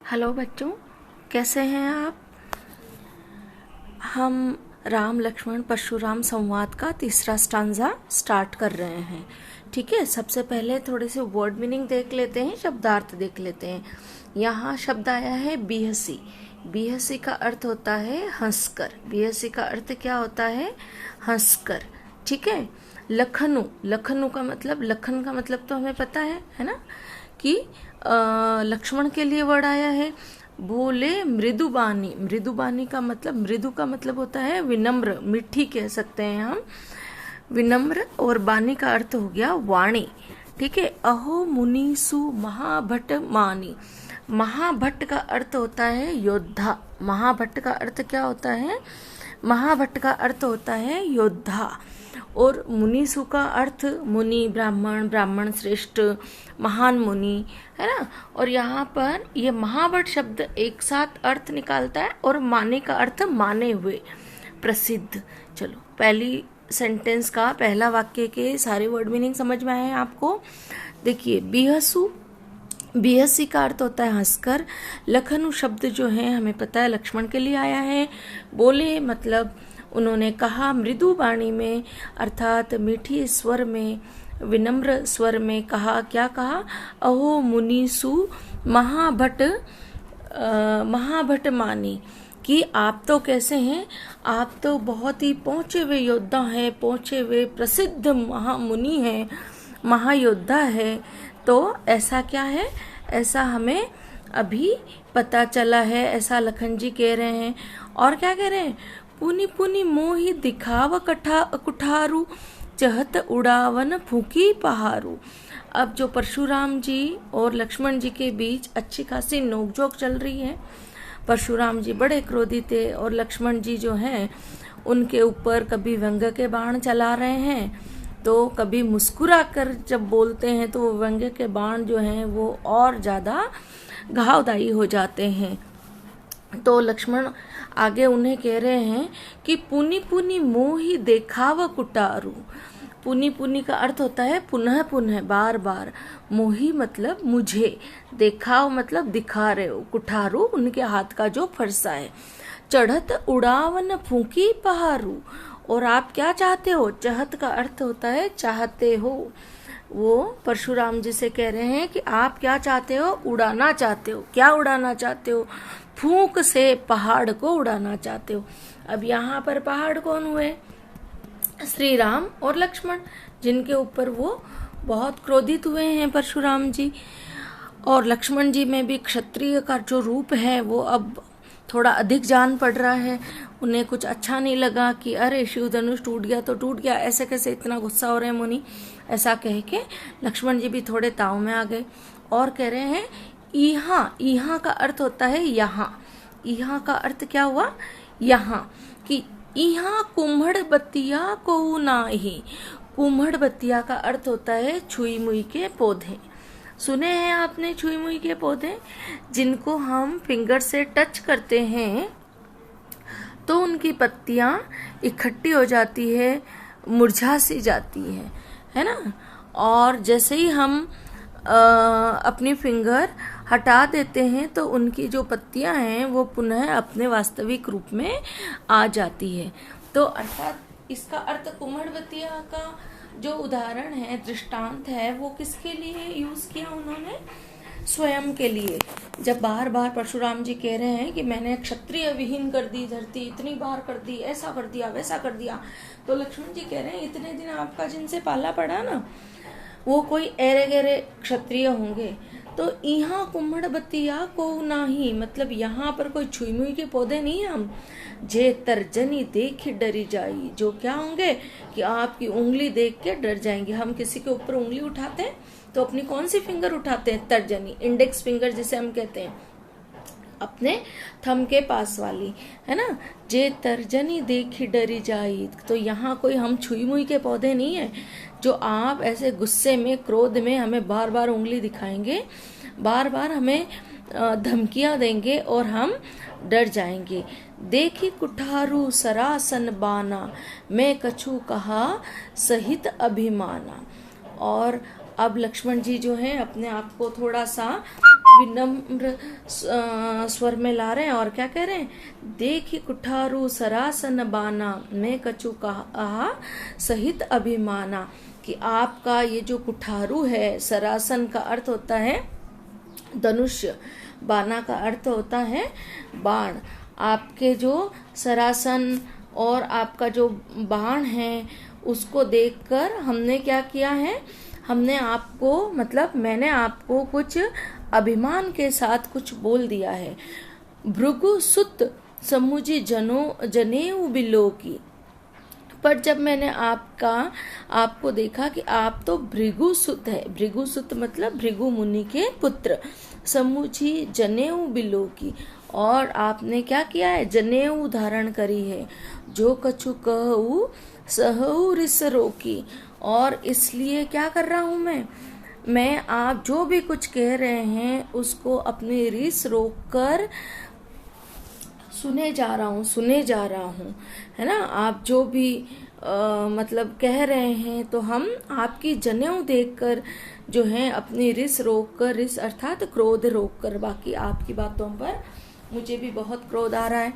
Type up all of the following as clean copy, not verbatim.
Hello बच्चों, कैसे हैं आप। हम राम लक्ष्मण परशुराम संवाद का तीसरा स्टांजा स्टार्ट कर रहे हैं। ठीक है, सबसे पहले थोड़े से वर्ड मीनिंग देख लेते हैं, शब्दार्थ देख लेते हैं। यहाँ शब्द आया है बिहसी। बिहसी का अर्थ होता है हंसकर। बिहसी का अर्थ क्या होता है? हंसकर। ठीक है। लखनऊ, लखनऊ का मतलब, लखन का मतलब तो हमें पता है ना, कि लक्ष्मण के लिए वर्ड आया है। बोले मृदुबानी। मृदुबानी का मतलब, मृदु का मतलब होता है विनम्र, मिठी कह सकते हैं हम, विनम्र। और बानी का अर्थ हो गया वाणी। ठीक है। अहो मुनीसु महाभट मानी। महाभट्ट का अर्थ होता है योद्धा। महाभट्ट का अर्थ क्या होता है? महाभट्ट का अर्थ होता है योद्धा। और मुनीसु का अर्थ मुनि, ब्राह्मण, ब्राह्मण श्रेष्ठ, महान मुनि, है ना। और यहाँ पर ये महाभट्ट शब्द एक साथ अर्थ निकालता है और माने का अर्थ माने हुए, प्रसिद्ध। चलो, पहली सेंटेंस का पहला वाक्य के सारे वर्ड मीनिंग समझ में आए हैं आपको। देखिए, बिहसु, बिहसी का अर्थ होता है हंसकर। लखनऊ शब्द जो है हमें पता है लक्ष्मण के लिए आया है। बोले मतलब उन्होंने कहा, मृदु वाणी में अर्थात मीठी स्वर में, विनम्र स्वर में कहा। क्या कहा? अहो मुनीसु महाभट, महाभट मानी, कि आप तो कैसे हैं, आप तो बहुत ही पहुंचे हुए योद्धा हैं, पहुंचे हुए प्रसिद्ध महामुनि हैं, महायोद्धा है। तो ऐसा क्या है? ऐसा हमें अभी पता चला है, ऐसा लखन जी कह रहे हैं। और क्या कह रहे हैं? पुनि पुनि मोहि दिखाव कुठारू, चहत उड़ावन फूकी पहारू। अब जो परशुराम जी और लक्ष्मण जी के बीच अच्छी खासी नोकझोंक चल रही है। परशुराम जी बड़े क्रोधित थे और लक्ष्मण जी जो हैं उनके ऊपर कभी व्यंग्य के बाण चला रहे हैं, तो कभी मुस्कुरा कर जब बोलते हैं तो वो व्यंग्य के बाण जो हैं वो और ज़्यादा घावदायी हो जाते हैं। तो लक्ष्मण आगे उन्हें कह रहे हैं कि पुनि पुनि मोहि देखाव कुटारू। पुनि पुनि का अर्थ होता है पुनः पुनः, बार बार। मोहि मतलब मुझे, देखाव मतलब दिखा रहे हो, कुठारू उनके हाथ का जो फरसा है। चढ़त उड़ावन फूकी पहारू। और आप क्या चाहते हो? चहत का अर्थ होता है चाहते हो। वो परशुराम जी से कह रहे हैं कि आप क्या चाहते हो? उड़ाना चाहते हो। क्या उड़ाना चाहते हो? फूंक से पहाड़ को उड़ाना चाहते हो। अब यहाँ पर पहाड़ कौन हुए? श्री राम और लक्ष्मण, जिनके ऊपर वो बहुत क्रोधित हुए हैं परशुराम जी। और लक्ष्मण जी में भी क्षत्रिय का जो रूप है वो अब थोड़ा अधिक जान पड़ रहा है। उन्हें कुछ अच्छा नहीं लगा कि अरे शिव धनुष टूट गया तो टूट गया, ऐसे कैसे इतना गुस्सा हो रहे हैं मुनि। ऐसा कह के लक्ष्मण जी भी थोड़े ताव में आ गए और कह रहे हैं यहाँ। यहाँ का अर्थ होता है यहाँ। यहाँ का अर्थ क्या हुआ? यहाँ, कि यहाँ कुम्हड़ बत्तिया को नाही। कुम्हड़ बत्तिया का अर्थ होता है छुई मुई के पौधे। सुने हैं आपने छुई मुई के पौधे? जिनको हम फिंगर से टच करते हैं तो उनकी पत्तियां इकट्ठी हो जाती है, मुरझा सी जाती है ना। और जैसे ही हम अपनी फिंगर हटा देते हैं तो उनकी जो पत्तियां हैं वो पुनः अपने वास्तविक रूप में आ जाती है। तो अर्थात इसका अर्थ कुम्हड़बत्तिया का जो उदाहरण है, दृष्टांत है, वो किसके लिए यूज किया उन्होंने? स्वयं के लिए। जब बार बार परशुराम जी कह रहे हैं कि मैंने क्षत्रिय विहीन कर दी धरती, इतनी बार कर दी, ऐसा कर दिया, वैसा कर दिया, तो लक्ष्मण जी कह रहे हैं इतने दिन आपका जिनसे पाला पड़ा ना, वो कोई एरे गहरे क्षत्रिय होंगे। तो यहाँ कुम्हड़ बत्तिया को नाही, मतलब यहाँ पर कोई छुई मुई के पौधे नहीं है हम। जे तर्जनी देख डरी जाई, जो क्या होंगे कि आपकी उंगली देख के डर जाएंगे। हम किसी के ऊपर उंगली उठाते हैं तो अपनी कौन सी फिंगर उठाते हैं? तर्जनी, इंडेक्स फिंगर जिसे हम कहते हैं, अपने थंब के पास वाली, है ना। जे तर्जनी देखी डरी जाई, तो यहाँ कोई हम छुई मुई के पौधे नहीं है जो आप ऐसे गुस्से में, क्रोध में हमें बार बार उंगली दिखाएंगे, बार बार हमें धमकियां देंगे और हम डर जाएंगे। देखी कुठारू सरासन बाना, मैं कछु कहा सहित अभिमाना। और अब लक्ष्मण जी जो है अपने आप को थोड़ा सा विनम्र स्वर में ला रहे हैं और क्या कह रहे हैं, देखी कुठारू सरासन बाना, मैं कछु कहा सहित अभिमाना। कि आपका ये जो कुठारू है, सरासन का अर्थ होता है धनुष्य, बाना का अर्थ होता है बाण। आपके जो सरासन और आपका जो बाण है उसको देखकर हमने क्या किया है, हमने आपको मतलब मैंने आपको कुछ अभिमान के साथ कुछ बोल दिया है। भृगु सुत समुझी जनेऊ बिलो की। पर जब मैंने आपको देखा कि आप तो भृगु सुत है, भृगु सुत मतलब भृगु मुनि के पुत्र, समुझी जनेऊ बिलो की, और आपने क्या किया है, जनेऊ धारण करी है। जो कछु कहू सहू रिस रोकी, और इसलिए क्या कर रहा हूं मैं आप जो भी कुछ कह रहे हैं उसको अपनी रिस रोक कर सुने जा रहा हूँ, है ना। आप जो भी मतलब कह रहे हैं तो हम आपकी जनेऊ देखकर जो है अपनी रिस रोक कर, रिस अर्थात क्रोध रोक कर, बाकी आपकी बातों पर मुझे भी बहुत क्रोध आ रहा है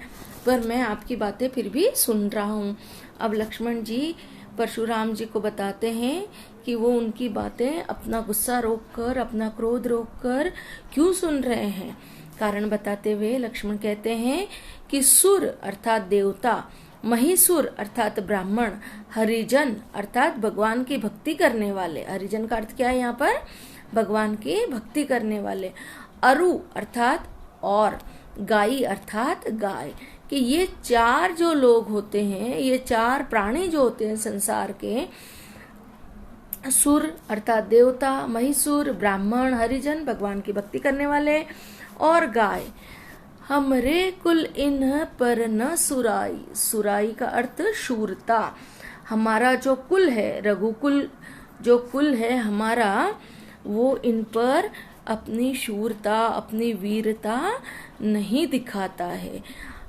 पर मैं आपकी बातें फिर भी सुन रहा हूँ। अब लक्ष्मण जी परशुराम जी को बताते हैं कि वो उनकी बातें अपना गुस्सा रोककर, अपना क्रोध रोककर क्यों सुन रहे हैं। कारण बताते हुए लक्ष्मण कहते हैं कि सुर अर्थात देवता, महिसुर अर्थात ब्राह्मण, हरिजन अर्थात भगवान की भक्ति करने वाले, हरिजन का अर्थ क्या है यहाँ पर, भगवान की भक्ति करने वाले, अरु अर्थात और, गाई अर्थात गाय, कि ये चार जो लोग होते हैं, ये चार प्राणी जो होते हैं संसार के, सुर अर्थात देवता, महिसुर ब्राह्मण, हरिजन भगवान की भक्ति करने वाले, और गाय, हमरे कुल इन्ह पर न सुराई, सुराई का अर्थ शूरता, हमारा जो कुल है, रघुकुल जो कुल है हमारा, वो इन पर अपनी शूरता, अपनी वीरता नहीं दिखाता है।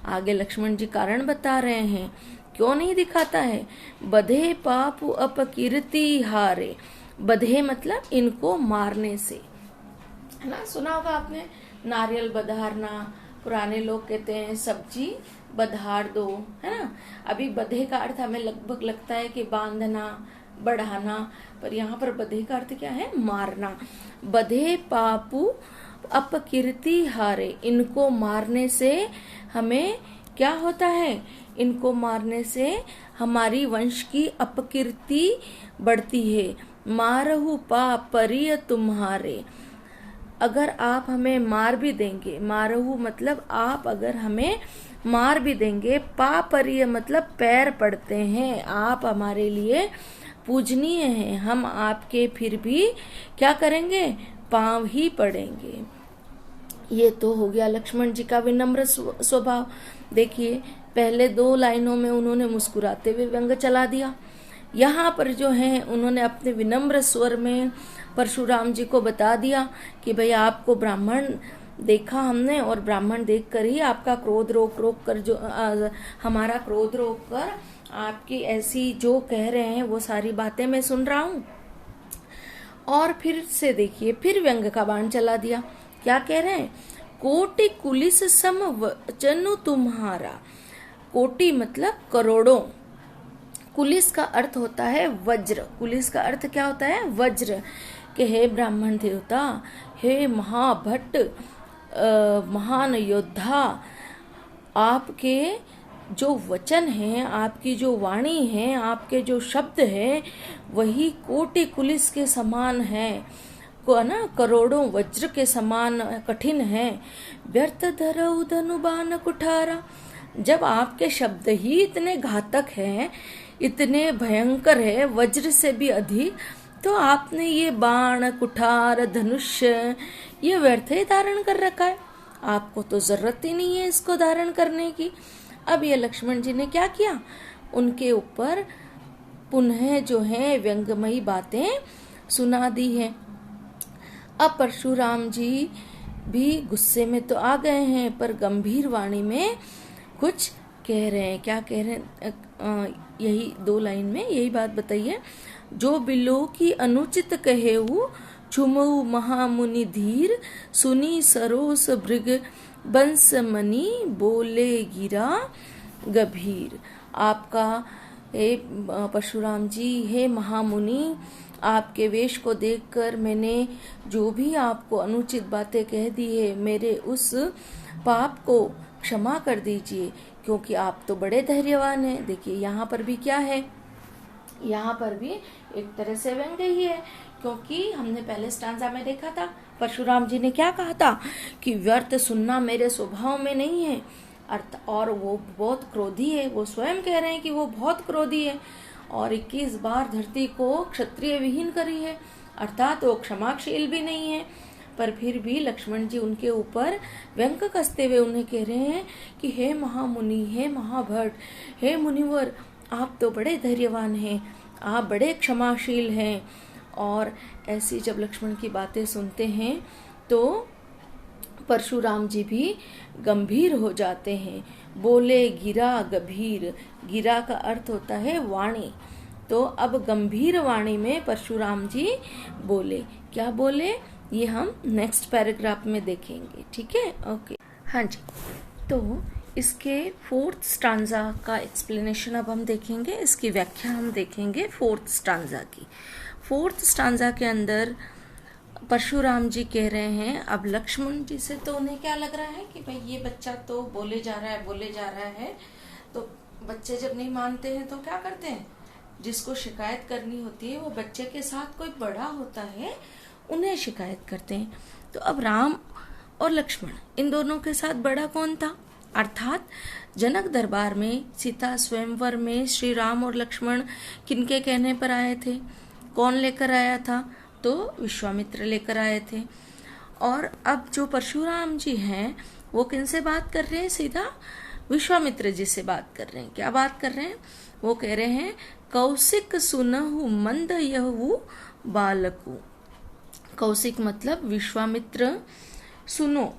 आगे लक्ष्मण जी कारण बता रहे हैं क्यों नहीं दिखाता है। बधे पाप अपकीर्ति हारे, बधे मतलब इनको मारने से, है ना। सुना होगा आपने नारियल बधारना, पुराने लोग कहते हैं सब्जी बधार दो, है ना। अभी बधे का अर्थ हमें लगभग लगता है कि बांधना, बढ़ाना, पर यहाँ पर बधे का अर्थ क्या है, मारना। बधे पापु अपकीर्ति हारे, इनको मारने से हमें क्या होता है, इनको मारने से हमारी वंश की अपकीर्ति बढ़ती है। मारहु पाप परिय तुम्हारे, अगर आप हमें मार भी देंगे, मारहु मतलब आप अगर हमें मार भी देंगे, पापरिय मतलब पैर पड़ते हैं, आप हमारे लिए पूजनीय हैं, हम आपके फिर भी क्या करेंगे, पांव ही पड़ेंगे। ये तो हो गया लक्ष्मण जी का विनम्र स्वभाव। देखिए पहले 2 लाइनों में उन्होंने मुस्कुराते हुए व्यंग चला दिया, यहाँ पर जो है उन्होंने अपने विनम्र स्वर में परशुराम जी को बता दिया कि भाई आपको ब्राह्मण देखा हमने, और ब्राह्मण देखकर ही आपका क्रोध रोक कर जो हमारा क्रोध रोक कर आपकी ऐसी जो कह रहे हैं वो सारी बातें मैं सुन रहा हूँ। और फिर से देखिए फिर व्यंग का बाण चला दिया। क्या कह रहे हैं, कोटि कुलिस सम वचनु तुम्हारा, कोटि मतलब करोड़ों, कुलिस का अर्थ होता है वज्र, कुलिस का अर्थ क्या होता है, वज्र, कि हे ब्राह्मण देवता, हे महाभट्ट महान योद्धा, आपके जो वचन हैं, आपकी जो वाणी है, आपके जो शब्द है वही कोटि कुलिस के समान है, को ना करोड़ों वज्र के समान कठिन है। व्यर्थ धरऊ धनुबान कुठारा, जब आपके शब्द ही इतने घातक हैं, इतने भयंकर है, वज्र से भी अधिक, तो आपने ये बाण, कुठार, धनुष्य ये व्यर्थ ही धारण कर रखा है, आपको तो जरूरत ही नहीं है इसको धारण करने की। अब ये लक्ष्मण जी ने क्या किया, उनके ऊपर पुनः जो है व्यंगमयी बातें सुना दी है। अब परशुराम जी भी गुस्से में तो आ गए हैं पर गंभीर वाणी में कुछ कह रहे हैं। क्या कह रहे हैं, यही 2 लाइन में यही बात बताइए। जो बिलो की अनुचित कहेऊ झुमऊ महामुनि धीर, सुनी सरोस भृग बंस मणि, बोले गिरा गंभीर। आपका हे परशुराम जी, हे महामुनि, आपके वेश को देखकर मैंने जो भी आपको अनुचित बातें कह दी है, मेरे उस पाप को क्षमा कर दीजिए, क्योंकि आप तो बड़े धैर्यवान हैं। देखिए यहाँ पर भी क्या है, यहाँ पर भी एक तरह से व्यंग्य ही है, क्योंकि हमने पहले स्टांजा में देखा था परशुराम जी ने क्या कहा था कि व्यर्थ सुनना मेरे स्वभाव में नहीं है अर्थ, और वो बहुत क्रोधी है। वो स्वयं कह रहे हैं कि वो बहुत क्रोधी है और 21 बार धरती को क्षत्रिय विहीन करी है, अर्थात वो क्षमाशील भी नहीं है। पर फिर भी लक्ष्मण जी उनके ऊपर व्यंग कसते हुए उन्हें कह रहे हैं कि हे महामुनि, हे महाभट, हे मुनिवर, आप तो बड़े धैर्यवान हैं, आप बड़े क्षमाशील हैं। और ऐसी जब लक्ष्मण की बातें सुनते हैं तो परशुराम जी भी गंभीर हो जाते हैं। बोले गिरा गंभीर, गिरा का अर्थ होता है वाणी। तो अब गंभीर वाणी में परशुराम जी बोले, क्या बोले ये हम नेक्स्ट पैराग्राफ में देखेंगे, ठीक है, ओके। हाँ जी, तो इसके 4th स्टांजा का एक्सप्लेनेशन अब हम देखेंगे, इसकी व्याख्या हम देखेंगे 4th स्टांजा की। 4th स्टांजा के अंदर परशुराम जी कह रहे हैं, अब लक्ष्मण जी से तो उन्हें क्या लग रहा है कि भाई ये बच्चा तो बोले जा रहा है, तो बच्चे जब नहीं मानते हैं तो क्या करते हैं, जिसको शिकायत करनी होती है वो बच्चे के साथ कोई बड़ा होता है, उन्हें शिकायत करते हैं। तो अब राम और लक्ष्मण इन दोनों के साथ बड़ा कौन था, अर्थात जनक दरबार में सीता स्वयंवर में श्री राम और लक्ष्मण किनके कहने पर आए थे, कौन लेकर आया था, तो विश्वामित्र लेकर आए थे। और अब जो परशुराम जी हैं वो किनसे बात कर रहे हैं, सीधा विश्वामित्र जी से बात कर रहे हैं। क्या बात कर रहे हैं, वो कह रहे हैं कौशिक सुनहु मंद यहु बालकु। कौशिक मतलब विश्वामित्र, सुनो,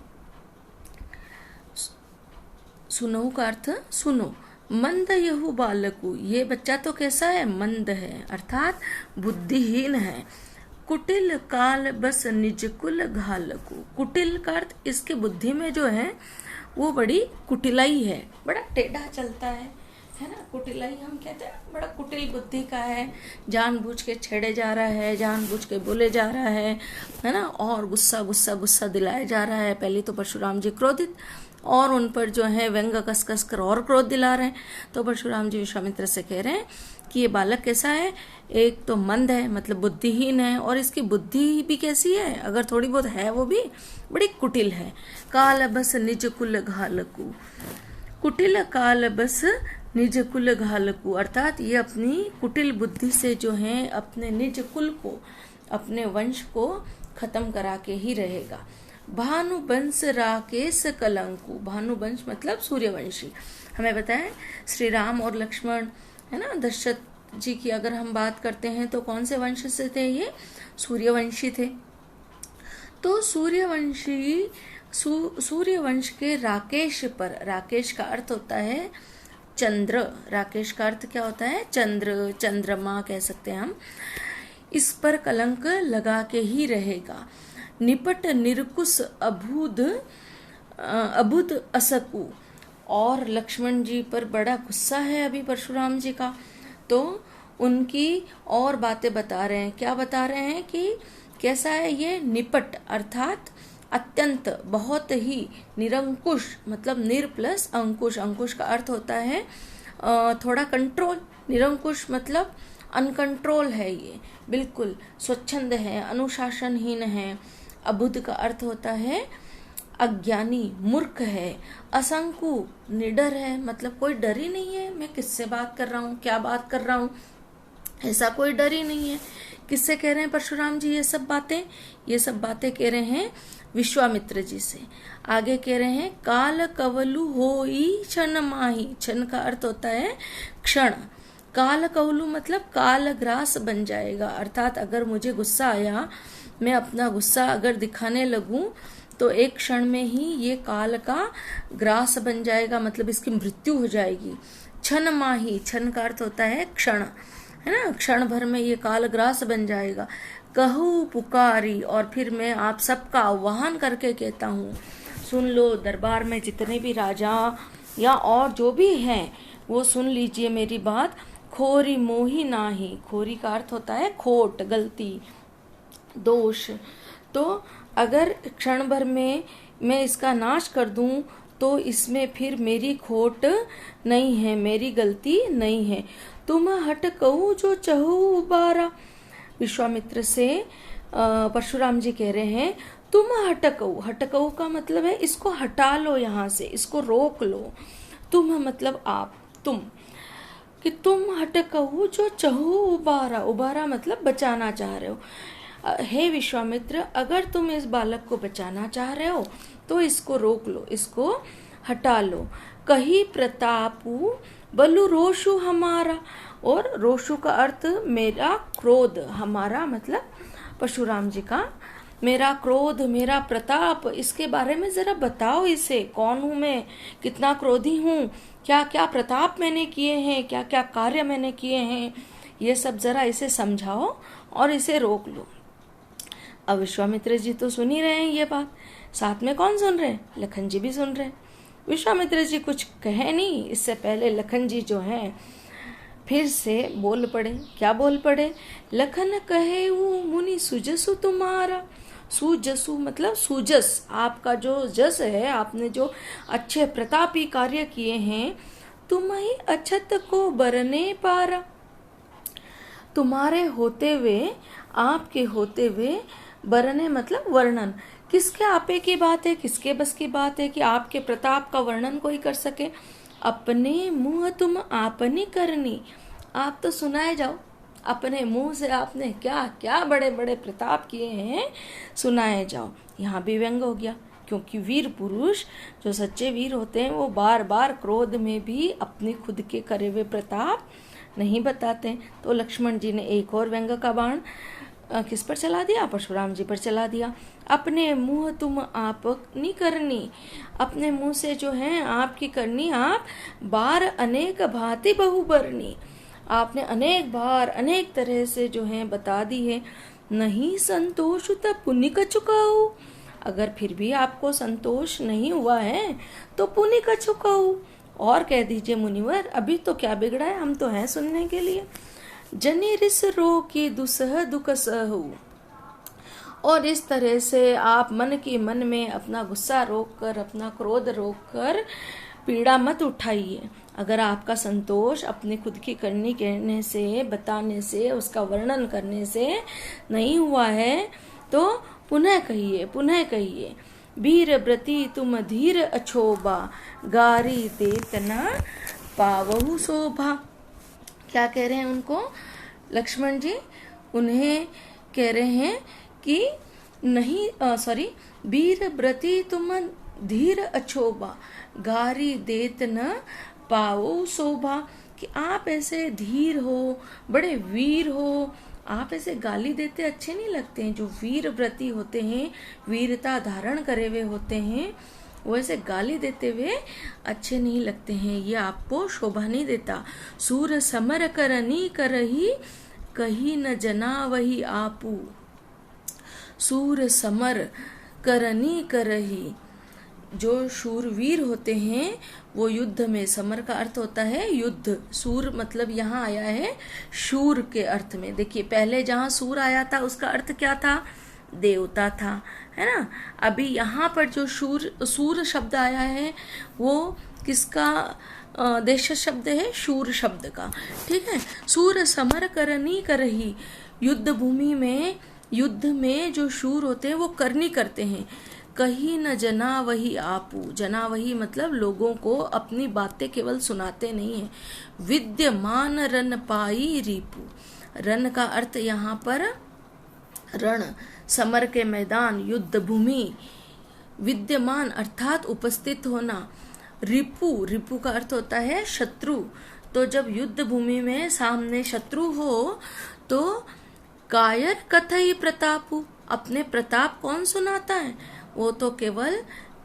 सुनो का अर्थ सुनो, मंद यहु बालकु, ये बच्चा तो कैसा है, मंद है, अर्थात बुद्धिहीन है। कुटिल काल बस निज कुल घालकु, कुटिल का अर्थ इसके बुद्धि में जो है वो बड़ी कुटिलाई है, बड़ा टेढ़ा चलता है ना, कुटिलाई हम कहते हैं, बड़ा कुटिल बुद्धि का है, जानबूझ के छेड़े जा रहा है, जानबूझ के बोले जा रहा है ना, और गुस्सा गुस्सा गुस्सा दिलाया जा रहा है। पहले तो परशुराम जी क्रोधित और उन पर जो है व्यंग कस कस कर और क्रोध दिला रहे हैं। तो परशुराम जी विश्वामित्र से कह रहे हैं कि ये बालक कैसा है, एक तो मंद है मतलब बुद्धिहीन है, और इसकी बुद्धि भी कैसी है, अगर थोड़ी बहुत है वो भी बड़ी कुटिल है। काल बस निज कुल घालकु, कुटिल काल बस निज कुल घालकु, अर्थात ये अपनी कुटिल बुद्धि से जो है अपने निज कुल को, अपने वंश को खत्म करा के ही रहेगा। भानुवंश राकेश कलंकु, भानुवंश मतलब सूर्यवंशी। हमें बताएं श्री राम और लक्ष्मण है ना, दशरथ जी की अगर हम बात करते हैं तो कौन से वंश से थे, ये सूर्यवंशी थे। तो सूर्यवंशी सूर्यवंश के राकेश पर, राकेश का अर्थ होता है चंद्र, राकेश का अर्थ क्या होता है, चंद्र, चंद्रमा कह सकते हैं हम, इस पर कलंक लगा के ही रहेगा। निपट निरकुश अबुध असकु, और लक्ष्मण जी पर बड़ा गुस्सा है अभी परशुराम जी का, तो उनकी और बातें बता रहे हैं। क्या बता रहे हैं कि कैसा है ये, निपट अर्थात अत्यंत, बहुत ही, निरंकुश मतलब निर प्लस अंकुश, अंकुश का अर्थ होता है थोड़ा कंट्रोल, निरंकुश मतलब अनकंट्रोल है, ये बिल्कुल स्वच्छंद है, अनुशासनहीन है। अबुध का अर्थ होता है अज्ञानी, मूर्ख है। असंकु निडर है, मतलब कोई डर ही नहीं है, मैं किससे बात कर रहा हूँ, क्या बात कर रहा हूँ, ऐसा कोई डर ही नहीं है। किससे कह रहे हैं परशुराम जी ये सब बातें, ये सब बातें कह रहे हैं विश्वामित्र जी से। आगे कह रहे हैं काल कवलु होई क्षण माही, क्षण का अर्थ होता है क्षण, काल कवलु मतलब काल ग्रास बन जाएगा, अर्थात अगर मुझे गुस्सा आया, मैं अपना गुस्सा अगर दिखाने लगूं तो एक क्षण में ही ये काल का ग्रास बन जाएगा, मतलब इसकी मृत्यु हो जाएगी। क्षण माही, क्षण का अर्थ होता है क्षण, है ना, क्षण भर में ये काल ग्रास बन जाएगा। कहूँ पुकारी, और फिर मैं आप सबका आह्वान करके कहता हूँ, सुन लो, दरबार में जितने भी राजा या और जो भी हैं वो सुन लीजिए मेरी बात। खोरी मोही नाही, खोरी का अर्थ होता है खोट, गलती, दोष। तो अगर क्षण भर में मैं इसका नाश कर दूं तो इसमें फिर मेरी खोट नहीं है, मेरी गलती नहीं है। तुम हट कहूँ जो चहु उबारा, विश्वामित्र से परशुराम जी कह रहे हैं तुम हटकऊ। हटकऊ का मतलब है इसको हटा लो, यहाँ से इसको रोक लो। तुम मतलब आप, तुम, कि तुम हटकऊ जो चहु उबारा, उबारा मतलब बचाना चाह रहे हो। हे विश्वामित्र, अगर तुम इस बालक को बचाना चाह रहे हो तो इसको रोक लो, इसको हटा लो। कही प्रतापु बलु रोषु हमारा, और रोषु का अर्थ मेरा क्रोध, हमारा मतलब परशुराम जी का, मेरा क्रोध, मेरा प्रताप, इसके बारे में जरा बताओ इसे, कौन हूं मैं, कितना क्रोधी हूँ, क्या क्या प्रताप मैंने किए हैं, क्या क्या कार्य मैंने किए हैं, ये सब जरा इसे समझाओ और इसे रोक लो। अब विश्वामित्र जी तो सुन ही रहे हैं ये बात, साथ में कौन सुन रहे हैं, लखन जी भी सुन रहे हैं। विश्वामित्र जी कुछ कहे नहीं, इससे पहले लखन जी जो हैं फिर से बोल पड़े। क्या बोल पड़े, लखन कहे मुनि सुजसु तुम्हारा। सुजसु मतलब सुजस, आपका जो जस है, आपने जो अच्छे प्रतापी कार्य किए हैं, तुम ही अछत को बरने पारा। तुम्हारे होते हुए, आपके होते हुए, बरने मतलब वर्णन, किसके आपे की बात है, किसके बस की बात है कि आपके प्रताप का वर्णन कोई कर सके। अपने मुंह तुम आपनी करनी, आप तो सुनाए जाओ, अपने मुंह से आपने क्या क्या बड़े बड़े प्रताप किए हैं, सुनाए जाओ। यहाँ भी व्यंग हो गया, क्योंकि वीर पुरुष जो सच्चे वीर होते हैं वो बार बार क्रोध में भी अपने खुद के करे हुए प्रताप नहीं बताते। तो लक्ष्मण जी ने एक और व्यंग का बाण किस पर चला दिया, परशुराम जी पर चला दिया। अपने मुंह तुम आप नहीं करनी, अपने मुंह से जो है आपकी करनी, आप बार अनेक भांति बहुबरनी, आपने अनेक बार अनेक तरह से जो है बता दी है। नहीं संतोष तब पुण्य का चुकाऊ, अगर फिर भी आपको संतोष नहीं हुआ है तो पुण्य का चुकाऊ, और कह दीजिए मुनिवर, अभी तो क्या बिगड़ा है, हम तो हैं सुनने के लिए। जनि रिस रो की दुसह दुख सहु, और इस तरह से आप मन की मन में अपना गुस्सा रोक कर, अपना क्रोध रोक कर पीड़ा मत उठाइए। अगर आपका संतोष अपने खुद की करनी कहने से, बताने से, उसका वर्णन करने से नहीं हुआ है तो पुनः कहिए, पुनः कहिए। वीर व्रती तुम धीर अछोबा, गारी देत न पावहु शोभा। क्या कह रहे हैं उनको लक्ष्मण जी, उन्हें कह रहे हैं कि नहीं, वीर व्रती तुम धीर अछोबा, गारी देत न पाओ शोभा, कि आप ऐसे धीर हो, बड़े वीर हो, आप ऐसे गाली देते अच्छे नहीं लगते हैं। जो वीर व्रती होते हैं, वीरता धारण करे हुए होते हैं, वो ऐसे गाली देते हुए अच्छे नहीं लगते हैं, ये आपको शोभा नहीं देता। सूर समर करनी करही, कही न जना वही आपू। सूर समर करनी करही, जो शूरवीर होते हैं वो युद्ध में, समर का अर्थ होता है युद्ध, सूर मतलब यहाँ आया है शूर के अर्थ में। देखिए पहले जहाँ सूर आया था उसका अर्थ क्या था, देवता था, है ना। अभी यहाँ पर जो सूर शब्द आया है वो किसका देश शब्द है, शूर शब्द का, ठीक है। सूर समर करनी करही, युद्ध भूमि में, युद्ध में जो शूर होते हैं वो करनी करते हैं। कहीं न जना वही आपू, जना वही मतलब लोगों को अपनी बातें केवल सुनाते नहीं है। विद्यमान रन पाई रिपु, रन का अर्थ यहाँ पर रण, समर के मैदान, युद्ध भूमि, विद्यमान अर्थात उपस्थित होना। रिपु, रिपु का अर्थ होता है शत्रु। तो जब युद्ध भूमि में सामने शत्रु हो तो कायर कथई प्रतापु, अपने प्रताप कौन सुनाता है, वो तो केवल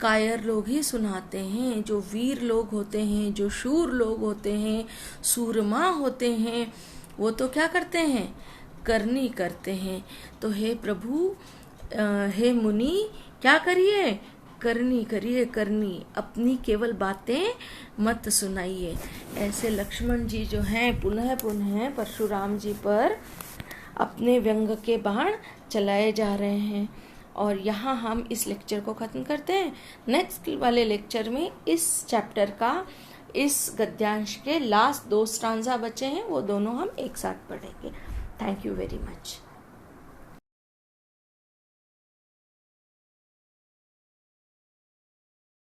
कायर लोग ही सुनाते हैं। जो वीर लोग होते हैं, जो शूर लोग होते हैं, सूरमा होते हैं, वो तो क्या करते हैं, करनी करते हैं। तो हे प्रभु, हे मुनि, क्या करिए? करनी करिए, करनी, अपनी केवल बातें मत सुनाइए। ऐसे लक्ष्मण जी जो हैं पुनः पुनः परशुराम जी पर अपने व्यंग के बाण चलाए जा रहे हैं। और यहाँ हम इस लेक्चर को ख़त्म करते हैं। नेक्स्ट वाले लेक्चर में इस चैप्टर का, इस गद्यांश के लास्ट 2 स्टांजा बचे हैं, वो दोनों हम एक साथ पढ़ेंगे। Thank you very much.